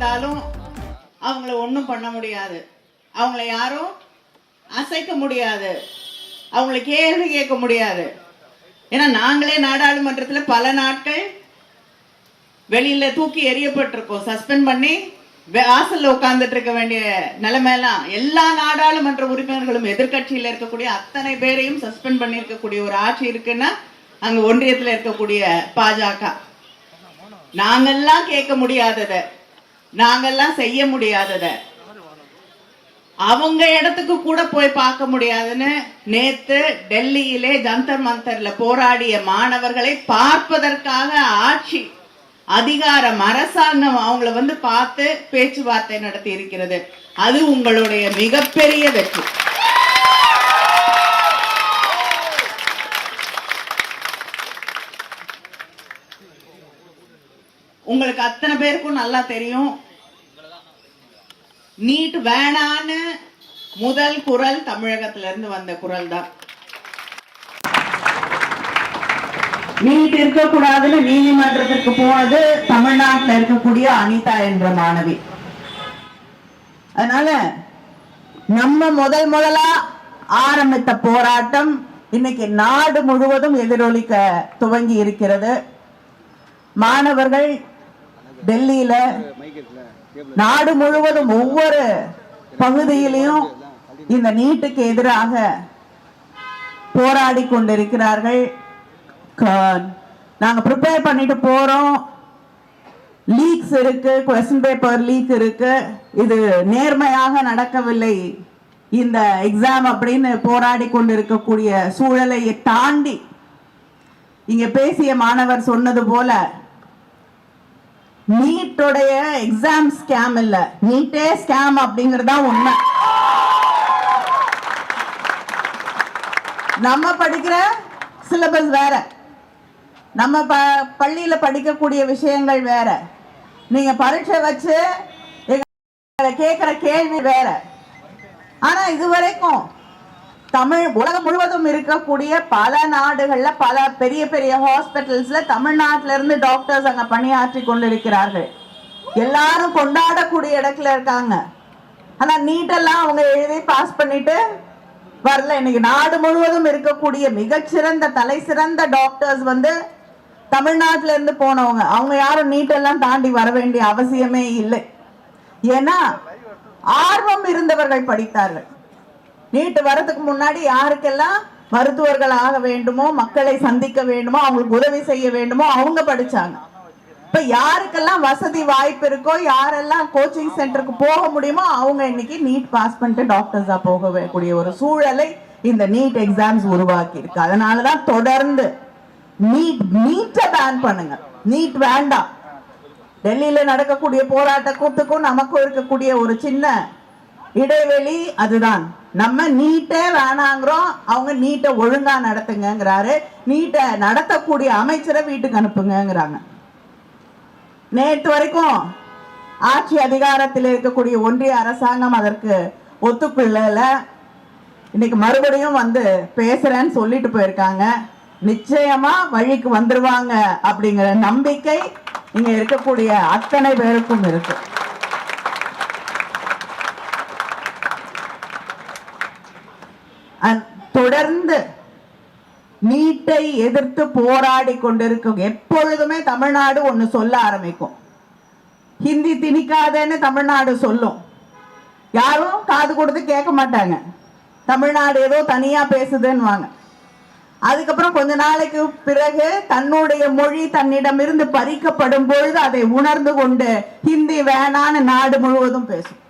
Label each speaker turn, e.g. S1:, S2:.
S1: வந்தாலும் அவங்கள ஒன்றும் பண்ண முடியாது, அவங்கள யாரும் அசைக்க முடியாது, அவங்கள கேள்வி கேட்க முடியாது. ஏன்னா நாங்களே நாடாளுமன்றத்தில் பல நாட்கள் வெளியில தூக்கி எறியப்பட்டிருக்கோம், சஸ்பெண்ட் பண்ணி வாசல்ல உட்கார்ந்துட்டு இருக்க வேண்டிய நிலைமையெல்லாம் எல்லா நாடாளுமன்ற உறுப்பினர்களும் எதிர்கட்சியில் இருக்கக்கூடிய அத்தனை பேரையும் சஸ்பெண்ட் பண்ணி இருக்கக்கூடிய ஒரு ஆட்சி இருக்குன்னா அங்க ஒன்றியத்தில் இருக்கக்கூடிய பாஜக. நாங்கெல்லாம் கேட்க முடியாதத, நாங்கெல்லாம் செய்ய முடியாதத அவங்க இடத்துக்கு கூட போய் பார்க்க முடியாதுன்னு நேத்து டெல்லியிலே ஜந்தர் மந்தர்ல போராடிய மாணவர்களை பார்ப்பதற்காக ஆட்சி அதிகாரம் அரசாங்கம் அவங்கள பார்த்து பேச்சுவார்த்தை நடத்தி இருக்கிறது. அது உங்களுடைய மிகப்பெரிய வெற்றி. உங்களுக்கு அத்தனை பேருக்கும் நல்லா தெரியும், நீட் வேணான்னு முதல் குரல் தமிழகத்திலிருந்து வந்த குரல் தான். நீட் இருக்கக்கூடாதுன்னு நீதிமன்றத்திற்கு போனது தமிழ்நாட்டில் இருக்கக்கூடிய அனிதா என்ற மாணவி. அதனால நம்ம முதலா ஆரம்பித்த போராட்டம் இன்னைக்கு நாடு முழுவதும் எதிரொலிக்க துவங்கி இருக்கிறது. மாணவர்கள் டெல்லியில, நாடு முழுவதும் ஒவ்வொரு பகுதியிலையும் இந்த நீட்டுக்கு எதிராக போராடி கொண்டிருக்கிறார்கள். நாங்க ப்ரிப்பேர் பண்ணிட்டு போறோம், லீக்ஸ் இருக்கு, கொஸ்டின் பேப்பர் லீக் இருக்கு, இது நேர்மையாக நடக்கவில்லை இந்த எக்ஸாம் அப்படின்னு போராடி கொண்டிருக்கக்கூடிய சூழலை தாண்டி இங்க பேசிய மாணவர் சொன்னது போல நீட்டோடைய எக்ஸாம் ஸ்கேம் இல்ல, நீட்டே ஸ்கேம் அப்படிங்கறதா உண்மை. நம்ம படிக்கிற சிலபஸ் வேற, நம்ம பள்ளியில படிக்கக்கூடிய விஷயங்கள் வேற, நீங்க பரீட்சை வச்சு கேட்கிற கேள்வி வேற. ஆனா இதுவரைக்கும் தமிழ் உலகம் முழுவதும் இருக்கக்கூடிய பல நாடுகள்ல பல பெரிய பெரிய ஹாஸ்பிட்டல்ஸ்ல தமிழ்நாட்டில இருந்து டாக்டர்ஸ் அங்க பணியாற்றி கொண்டிருக்கிறார்கள். எல்லாரும் கொண்டாடக்கூடிய இடத்துல இருக்காங்க. ஆனா நீட்டெல்லாம் அவங்க எழுதி பாஸ் பண்ணிட்டு வரல. இன்னைக்கு நாடு முழுவதும் இருக்கக்கூடிய மிகச்சிறந்த தலை சிறந்த டாக்டர்ஸ் தமிழ்நாட்டில இருந்து போனவங்க. அவங்க யாரும் நீட்டெல்லாம் தாண்டி வர வேண்டிய அவசியமே இல்லை. ஏன்னா ஆர்வம் இருந்தவர்கள் படித்தார்கள். நீட் வரதுக்கு முன்னாடி யாருக்கெல்லாம் மருத்துவர்கள் ஆக வேண்டுமோ, மக்களை சந்திக்க வேண்டுமோ, அவங்களுக்கு உதவி செய்ய வேண்டுமோ அவங்க படிச்சாங்க. இப்ப யாருக்கெல்லாம் வசதி வாய்ப்பு இருக்கோ, யாரெல்லாம் கோச்சிங் சென்டருக்கு போக முடியுமோ அவங்க இன்னைக்கு நீட் பாஸ் பண்ணிட்டு டாக்டர்ஸா போகக்கூடிய ஒரு சூழலை இந்த நீட் எக்ஸாம்ஸ் உருவாக்கி இருக்கு. அதனாலதான் தொடர்ந்து நீட்டை பேன் பண்ணுங்க, நீட் வேண்டாம். டெல்லியில நடக்கக்கூடிய போராட்டத்துக்கும் நமக்கும் இருக்கக்கூடிய ஒரு சின்ன இடைவெளி அதுதான். நம்ம நீட்டே வேணாங்கிறோம், அவங்க நீட்டை ஒழுங்கா நடத்துங்கிறாரு. நீட்டை நடத்தக்கூடிய அமைச்சரை வீட்டுக்கு அனுப்புங்கிறாங்க. நேற்று வரைக்கும் ஆட்சி அதிகாரத்தில் இருக்கக்கூடிய ஒன்றிய அரசாங்கம் அதற்கு ஒத்துக்கொள்ளல. இன்னைக்கு மறுபடியும் பேசுறேன்னு சொல்லிட்டு போயிருக்காங்க. நிச்சயமா வழிக்கு வந்துருவாங்க அப்படிங்கிற நம்பிக்கை இங்க இருக்கக்கூடிய அத்தனை பேருக்கும் இருக்கு. தொடர்ந்து நீட்டை எதிர்த்து போராடி கொண்டிருக்கும் எப்பொழுதுமே தமிழ்நாடு ஒண்ணு சொல்ல ஆரம்பிக்கும். ஹிந்தி திணிக்காதேன்னு தமிழ்நாடு சொல்லும், யாரும் காது கொடுத்து கேட்க மாட்டாங்க. தமிழ்நாடு ஏதோ தனியா பேசுதுன்னு வாங்க. அதுக்கப்புறம் கொஞ்ச நாளைக்கு பிறகு தன்னுடைய மொழி தன்னிடமிருந்து பறிக்கப்படும் பொழுது அதை உணர்ந்து கொண்டு ஹிந்தி வேணான்னு நாடு முழுவதும் பேசும்.